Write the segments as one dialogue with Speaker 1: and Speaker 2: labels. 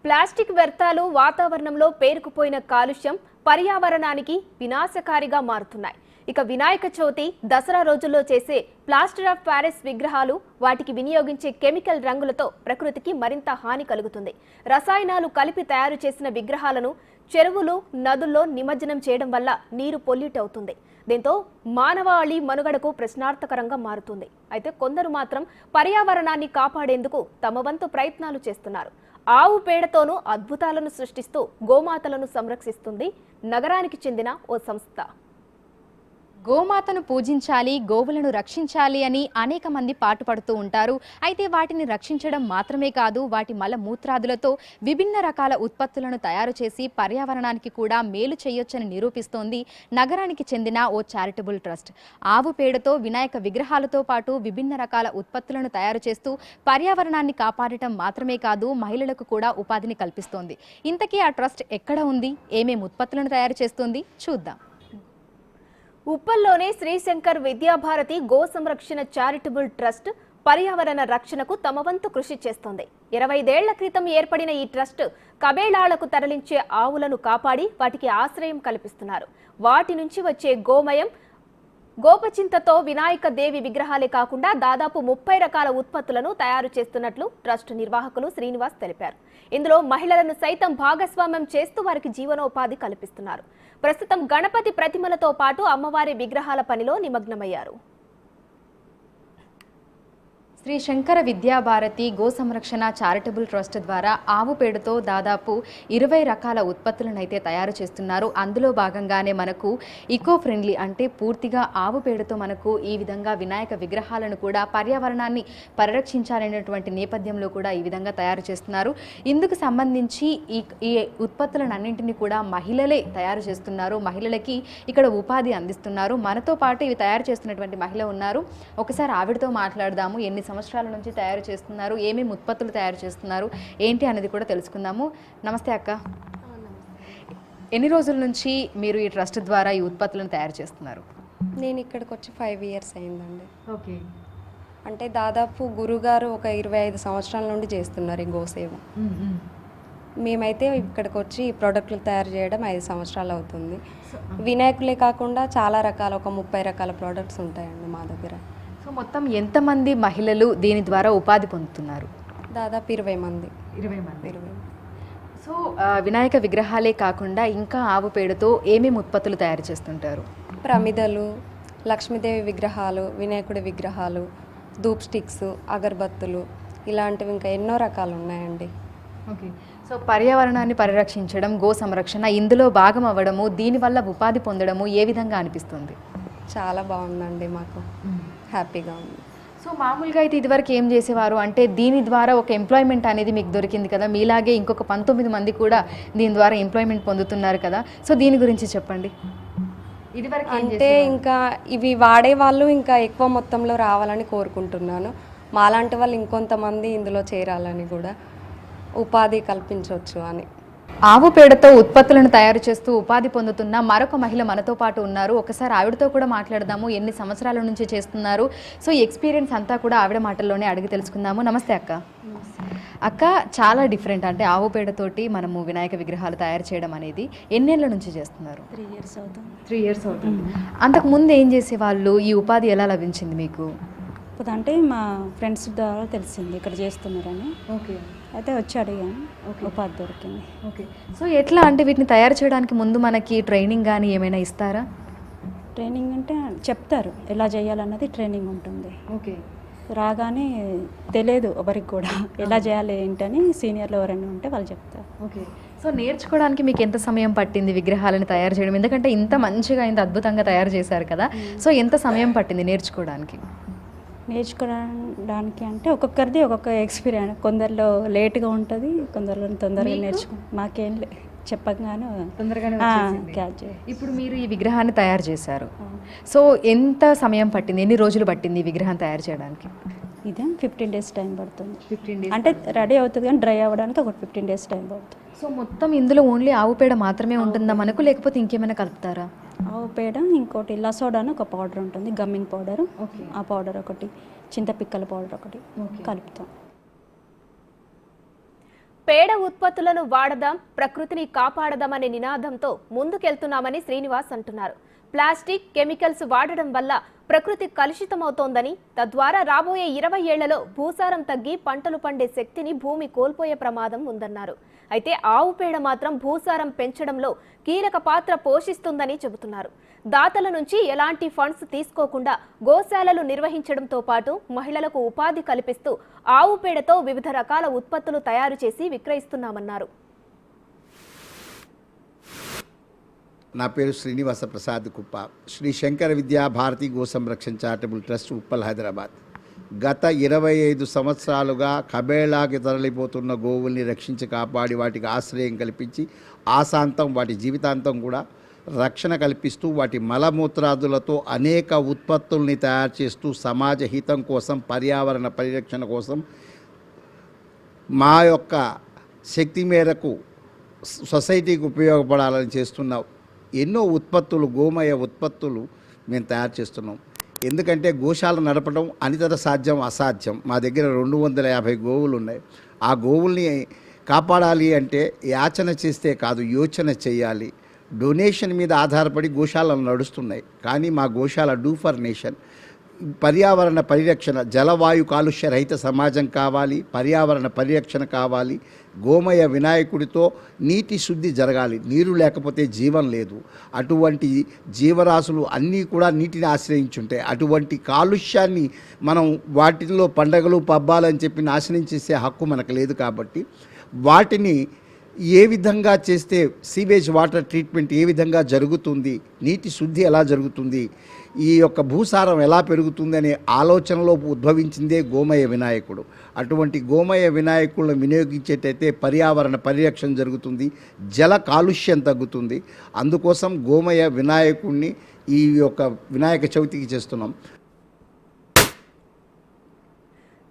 Speaker 1: Plastic వ్యర్థాలు వాతావరణంలో పేరుకుపోయిన కాలుష్యం పర్యావరణానికి వినాశకారిగా మారుతున్నాయి. ఇక వినాయక చవితి, దసరా రోజుల్లో చేసే ప్లాస్టర్ ఆఫ్ ప్యారిస్ విగ్రహాలు, వాటికి వినియోగించే కెమికల్ రంగులతో ప్రకృతికి మరింత హాని కలుగుతుంది. రసాయనాలు కలిపి తయారు చేసిన విగ్రహాలను చెరువులు, నదుల్లో నిమజ్జనం చేయడం వల్ల నీరు పొల్యూట్ అవుతుంది. దీంతో మానవాళి మనుగడకు ప్రశ్నార్థకరంగా మారుతుంది. అయితే కొందరు మాత్రం పర్యావరణాన్ని కాపాడేందుకు తమ వంతు ప్రయత్నాలు చేస్తున్నారు. ఆవు పేడతోనూ అద్భుతాలను సృష్టిస్తూ గోమాతలను సంరక్షిస్తుంది నగరానికి చెందిన ఓ సంస్థ.
Speaker 2: గోమాతను పూజించాలి, గోవులను రక్షించాలి అని అనేక మంది పాటుపడుతూ ఉంటారు. అయితే వాటిని రక్షించడం మాత్రమే కాదు, వాటి మలమూత్రాదులతో విభిన్న రకాల ఉత్పత్తులను తయారు చేసి పర్యావరణానికి కూడా మేలు చేయొచ్చని నిరూపిస్తోంది నగరానికి చెందిన ఓ చారిటబుల్ ట్రస్ట్. ఆవు పేడతో వినాయక విగ్రహాలతో పాటు విభిన్న రకాల ఉత్పత్తులను తయారు చేస్తూ పర్యావరణాన్ని కాపాడటం మాత్రమే కాదు, మహిళలకు కూడా ఉపాధిని కల్పిస్తోంది. ఇంతకీ ఆ ట్రస్ట్ ఎక్కడ ఉంది, ఏమేం ఉత్పత్తులను తయారు చేస్తుంది చూద్దాం.
Speaker 1: ఉప్పల్లోనే శ్రీశంకర్ విద్యాభారతి గో సంరక్షణ చారిటబుల్ ట్రస్ట్ పర్యావరణ రక్షణకు తమ వంతు కృషి చేస్తోంది. 25 ఏళ్ల క్రితం ఏర్పడిన ఈ ట్రస్ట్ కబేళాలకు తరలించే ఆవులను కాపాడి వాటికి ఆశ్రయం కల్పిస్తున్నారు. వాటి నుంచి వచ్చే గోమయం, గోపచింతతో వినాయక దేవి విగ్రహాలే కాకుండా దాదాపు 30 రకాల ఉత్పత్తులను తయారు చేస్తున్నట్లు ట్రస్ట్ నిర్వాహకులు శ్రీనివాస్ తెలిపారు. ఇందులో మహిళలను సైతం భాగస్వామ్యం చేస్తూ వారికి జీవనోపాధి కల్పిస్తున్నారు. ప్రస్తుతం గణపతి ప్రతిమలతో పాటు అమ్మవారి విగ్రహాల పనిలో నిమగ్నమయ్యారు.
Speaker 2: శ్రీ శంకర విద్యాభారతి గో సంరక్షణ చారిటబుల్ ట్రస్ట్ ద్వారా ఆవు పేడతో దాదాపు 20 రకాల ఉత్పత్తులను అయితే తయారు చేస్తున్నారు. అందులో భాగంగానే మనకు ఈకో ఫ్రెండ్లీ అంటే పూర్తిగా ఆవు పేడతో మనకు ఈ విధంగా వినాయక విగ్రహాలను కూడా పర్యావరణాన్ని పరిరక్షించాలనేటువంటి నేపథ్యంలో కూడా ఈ విధంగా తయారు చేస్తున్నారు. ఇందుకు సంబంధించి ఈ ఉత్పత్తులన్నింటినీ కూడా మహిళలే తయారు చేస్తున్నారు. మహిళలకి ఇక్కడ ఉపాధి అందిస్తున్నారు. మనతో పాటు ఇవి తయారు చేస్తున్నటువంటి మహిళ ఉన్నారు. ఒకసారి ఆవిడతో మాట్లాడదాము. ఎన్ని సంవత్సరాల నుంచి తయారు చేస్తున్నారు, ఏమేమి ఉత్పత్తులు తయారు చేస్తున్నారు, ఏంటి అనేది కూడా తెలుసుకుందాము. నమస్తే అక్క. ఎన్ని రోజుల నుంచి మీరు ఈ ట్రస్ట్ ద్వారా ఈ ఉత్పత్తులను తయారు చేస్తున్నారు?
Speaker 3: నేను ఇక్కడికి వచ్చి 5 years అయిందండి.
Speaker 2: ఓకే.
Speaker 3: అంటే దాదాపు గురుగారు ఒక 25 సంవత్సరాల నుండి చేస్తున్నారు ఈ గోసేవ. మేమైతే ఇక్కడికి వచ్చి ఈ ప్రోడక్ట్లు తయారు చేయడం 5 సంవత్సరాలు అవుతుంది. వినాయకులే కాకుండా చాలా రకాల ఒక 30 రకాల ప్రోడక్ట్స్ ఉంటాయండి మా దగ్గర.
Speaker 2: సో మొత్తం ఎంతమంది మహిళలు దీని ద్వారా ఉపాధి పొందుతున్నారు?
Speaker 3: దాదాపు 20 మంది.
Speaker 2: 20 మంది. సో వినాయక విగ్రహాలే కాకుండా ఇంకా ఆవు పేడతో ఏమేమి ఉత్పత్తులు తయారు చేస్తుంటారు?
Speaker 3: ప్రమిదలు, లక్ష్మీదేవి విగ్రహాలు, వినాయకుడి విగ్రహాలు, ధూప్ స్టిక్స్, అగరబత్తులు, ఇలాంటివి ఇంకా ఎన్నో రకాలు ఉన్నాయండి.
Speaker 2: ఓకే. సో పర్యావరణాన్ని పరిరక్షించడం, గో సంరక్షణ ఇందులో భాగం అవ్వడము, దీనివల్ల ఉపాధి పొందడము ఏ విధంగా అనిపిస్తుంది?
Speaker 3: చాలా బాగుందండి, మాకు హ్యాపీగా ఉంది.
Speaker 2: సో మామూలుగా అయితే ఇదివరకు ఏం చేసేవారు అంటే దీని ద్వారా ఒక ఎంప్లాయ్మెంట్ అనేది మీకు దొరికింది కదా, మీలాగే ఇంకొక 19 మంది కూడా దీని ద్వారా ఎంప్లాయ్మెంట్ పొందుతున్నారు కదా, సో దీని గురించి చెప్పండి. ఇదివరకు
Speaker 3: అంటే ఇంకా ఇవి వాడే వాళ్ళు ఇంకా ఎక్కువ మొత్తంలో రావాలని కోరుకుంటున్నాను. మాలాంటి వాళ్ళు ఇంకొంతమంది ఇందులో చేరాలని కూడా, ఉపాధి కల్పించవచ్చు అని.
Speaker 2: ఆవు పేడతో ఉత్పత్తులను తయారు చేస్తూ ఉపాధి పొందుతున్న మరొక మహిళ మనతో పాటు ఉన్నారు. ఒకసారి ఆవిడతో కూడా మాట్లాడదాము. ఎన్ని సంవత్సరాల నుంచి చేస్తున్నారు, సో ఎక్స్పీరియన్స్ అంతా కూడా ఆవిడ మాటల్లోనే అడిగి తెలుసుకుందాము. నమస్తే అక్క. అక్క, చాలా డిఫరెంట్ అంటే ఆవు పేడతోటి మనము వినాయక విగ్రహాలు తయారు చేయడం అనేది ఎన్నేళ్ల నుంచి చేస్తున్నారు?
Speaker 4: 3 years అవుతుంది.
Speaker 2: 3 years అవుతుంది. అంతకు ముందు ఏం చేసేవాళ్ళు? ఈ ఉపాధి ఎలా లభించింది మీకు?
Speaker 4: ఇప్పుడు అంటే మా ఫ్రెండ్స్ ద్వారా తెలిసింది ఇక్కడ చేస్తున్నారని.
Speaker 2: ఓకే.
Speaker 4: అయితే వచ్చి అడిగాను, ఉపాధి దొరికింది.
Speaker 2: ఓకే. సో ఎట్లా అంటే వీటిని తయారు చేయడానికి ముందు మనకి ట్రైనింగ్ కానీ ఏమైనా ఇస్తారా?
Speaker 4: ట్రైనింగ్ అంటే చెప్తారు ఎలా చేయాలన్నది ట్రైనింగ్ ఉంటుంది.
Speaker 2: ఓకే.
Speaker 4: రాగానే తెలియదు ఎవరికి కూడా ఎలా చేయాలి ఏంటని, సీనియర్లు ఎవరైనా ఉంటే వాళ్ళు చెప్తారు.
Speaker 2: ఓకే. సో నేర్చుకోవడానికి మీకు ఎంత సమయం పట్టింది విగ్రహాలను తయారు చేయడం? ఎందుకంటే ఇంత మంచిగా ఇంత అద్భుతంగా తయారు చేశారు కదా, సో ఎంత సమయం పట్టింది నేర్చుకోవడానికి?
Speaker 4: నేర్చుకోవడానికి అంటే ఒక్కొక్కరిది ఒక్కొక్క ఎక్స్పీరియన్స్. కొందరిలో లేట్గా ఉంటుంది, కొందరిలో తొందరగా మాకేం చెప్పగానే
Speaker 2: తొందరగానే
Speaker 4: క్యాచ్.
Speaker 2: ఇప్పుడు మీరు ఈ విగ్రహాన్ని తయారు చేశారు, సో ఎంత సమయం పట్టింది, ఎన్ని రోజులు పట్టింది ఈ విగ్రహం తయారు చేయడానికి?
Speaker 4: ఇదే 15 days టైం పడుతుంది.
Speaker 2: 15 days
Speaker 4: అంటే రెడీ అవుతుంది కానీ డ్రై అవ్వడానికి ఒక 15 days టైం పడుతుంది.
Speaker 2: సో మొత్తం ఇందులో ఓన్లీ ఆవు పేడ మాత్రమే ఉంటుందా మనకు, లేకపోతే ఇంకేమైనా కలుపుతారా?
Speaker 4: ఆవు పేడ, ఇంకోటి లసోడా అని ఒక పౌడర్ ఉంటుంది, గమ్మింగ్ పౌడర్. ఆ పౌడర్ ఒకటి, చింతపిక్కల పౌడర్ ఒకటి కలుపుతాం.
Speaker 1: పేడ ఉత్పత్తులను వాడదాం, ప్రకృతిని కాపాడదామనే నినాదంతో ముందుకెళ్తున్నామని శ్రీనివాస్ అంటున్నారు. ప్లాస్టిక్, కెమికల్స్ వాడడం వల్ల ప్రకృతి కలుషితమవుతోందని, తద్వారా రాబోయే 20 ఏళ్లలో భూసారం తగ్గి పంటలు పండే శక్తిని భూమి కోల్పోయే ప్రమాదం ఉందన్నారు. అయితే ఆవు పేడ మాత్రం భూసారం పెంచడంలో కీలక పాత్ర పోషిస్తుందని చెబుతున్నారు. దాతల నుంచి ఎలాంటి ఫండ్స్ తీసుకోకుండా గోశాలలు నిర్వహించడంతో పాటు మహిళలకు ఉపాధి కల్పిస్తూ ఆవు పేడతో వివిధ రకాల ఉత్పత్తులు తయారు చేసి విక్రయిస్తున్నామన్నారు.
Speaker 5: నా పేరు శ్రీనివాస ప్రసాద్ కుప్ప. శ్రీ శంకర విద్యా భారతి గో సంరక్షణ చారిటబుల్ ట్రస్ట్, ఉప్పల్, హైదరాబాద్. గత 25 సంవత్సరాలుగా కబేళాకి తరలిపోతున్న గోవుల్ని రక్షించి కాపాడి వాటికి ఆశ్రయం కల్పించి ఆశాంతం వాటి జీవితాంతం కూడా రక్షణ కల్పిస్తూ వాటి మలమూత్రాదులతో అనేక ఉత్పత్తుల్ని తయారు చేస్తూ సమాజ హితం కోసం, పర్యావరణ పరిరక్షణ కోసం మా యొక్క శక్తి మేరకు సొసైటీకి ఉపయోగపడాలని చేస్తున్న ఎన్నో ఉత్పత్తులు, గోమయ ఉత్పత్తులు మేము తయారు చేస్తున్నాం. ఎందుకంటే గోశాల నడపడం అనితర సాధ్యం, అసాధ్యం. మా దగ్గర 250 గోవులు ఉన్నాయి. ఆ గోవుల్ని కాపాడాలి అంటే యాచన చేస్తే కాదు, యోచన చేయాలి. డొనేషన్ మీద ఆధారపడి గోశాలలు నడుస్తున్నాయి. కానీ మా గోశాల డూ ఫర్ నేషన్, పర్యావరణ పరిరక్షణ, జలవాయు కాలుష్య రహిత సమాజం కావాలి, పర్యావరణ పరిరక్షణ కావాలి. గోమయ వినాయకుడితో నీటి శుద్ధి జరగాలి. నీరు లేకపోతే జీవం లేదు. అటువంటి జీవరాశులు అన్నీ కూడా నీటిని ఆశ్రయించుంటాయి. అటువంటి కాలుష్యాన్ని మనం వాటిల్లో పండగలు, పబ్బాలు అని చెప్పి నాశనం చేసే హక్కు మనకు లేదు. కాబట్టి వాటిని ఏ విధంగా చేస్తే సీవేజ్ వాటర్ ట్రీట్మెంట్ ఏ విధంగా జరుగుతుంది, నీటి శుద్ధి ఎలా జరుగుతుంది, ఈ యొక్క భూసారం ఎలా పెరుగుతుంది అనే ఆలోచనలో ఉద్భవించిందే గోమయ వినాయకుడు. అటువంటి గోమయ వినాయకులను వినియోగించేటైతే పర్యావరణ పరిరక్షణ జరుగుతుంది, జల కాలుష్యం తగ్గుతుంది. అందుకోసం గోమయ వినాయకుడిని ఈ యొక్క వినాయక చవితికి చేస్తున్నాం.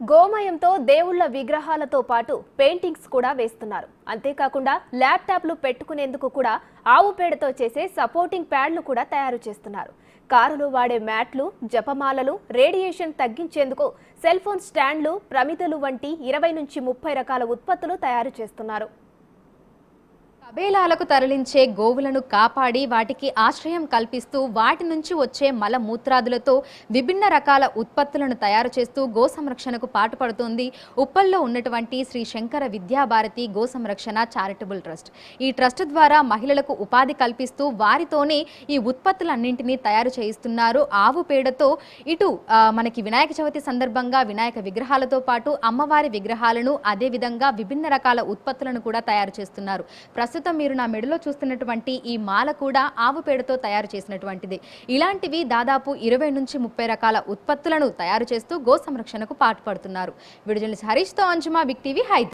Speaker 1: గోమయంతో దేవుళ్ల విగ్రహాలతో పాటు పెయింటింగ్స్ కూడా వేస్తున్నారు. అంతేకాకుండా ల్యాప్టాప్లు పెట్టుకునేందుకు కూడా ఆవు పేడతో చేసే సపోర్టింగ్ ప్యాడ్లు కూడా తయారు చేస్తున్నారు. కారులో వాడే మ్యాట్లు, జపమాలలు, రేడియేషన్ తగ్గించేందుకు సెల్ ఫోన్ స్టాండ్లు, ప్రమిదలు వంటి 20 నుంచి 30 రకాల ఉత్పత్తులు తయారు చేస్తున్నారు.
Speaker 2: కబేలాలకు తరలించే గోవులను కాపాడి వాటికి ఆశ్రయం కల్పిస్తూ వాటి నుంచి వచ్చే మలమూత్రాదులతో విభిన్న రకాల ఉత్పత్తులను తయారు చేస్తూ గో సంరక్షణకు పాటుపడుతోంది ఉప్పల్లో ఉన్నటువంటి శ్రీ శంకర విద్యాభారతి గో సంరక్షణ చారిటబుల్ ట్రస్ట్. ఈ ట్రస్ట్ ద్వారా మహిళలకు ఉపాధి కల్పిస్తూ వారితోనే ఈ ఉత్పత్తులన్నింటినీ తయారు చేయిస్తున్నారు. ఆవు పేడతో ఇటు మనకి వినాయక చవితి సందర్భంగా వినాయక విగ్రహాలతో పాటు అమ్మవారి విగ్రహాలను, అదేవిధంగా విభిన్న రకాల ఉత్పత్తులను కూడా తయారు చేస్తున్నారు. ప్రస్తుతం మీరు నా మెడలో చూస్తున్నటువంటి ఈ మాల కూడా ఆవు పేడతో తయారు చేసినటువంటిది. ఇలాంటివి దాదాపు 20 నుంచి 30 రకాల ఉత్పత్తులను తయారు చేస్తూ గో సంరక్షణకు పాటుపడుతున్నారు. వీడియో జర్నలిస్ట్ హరీష్తో అంజుమా, బిగ్ టీవీ, హైదరాబాద్.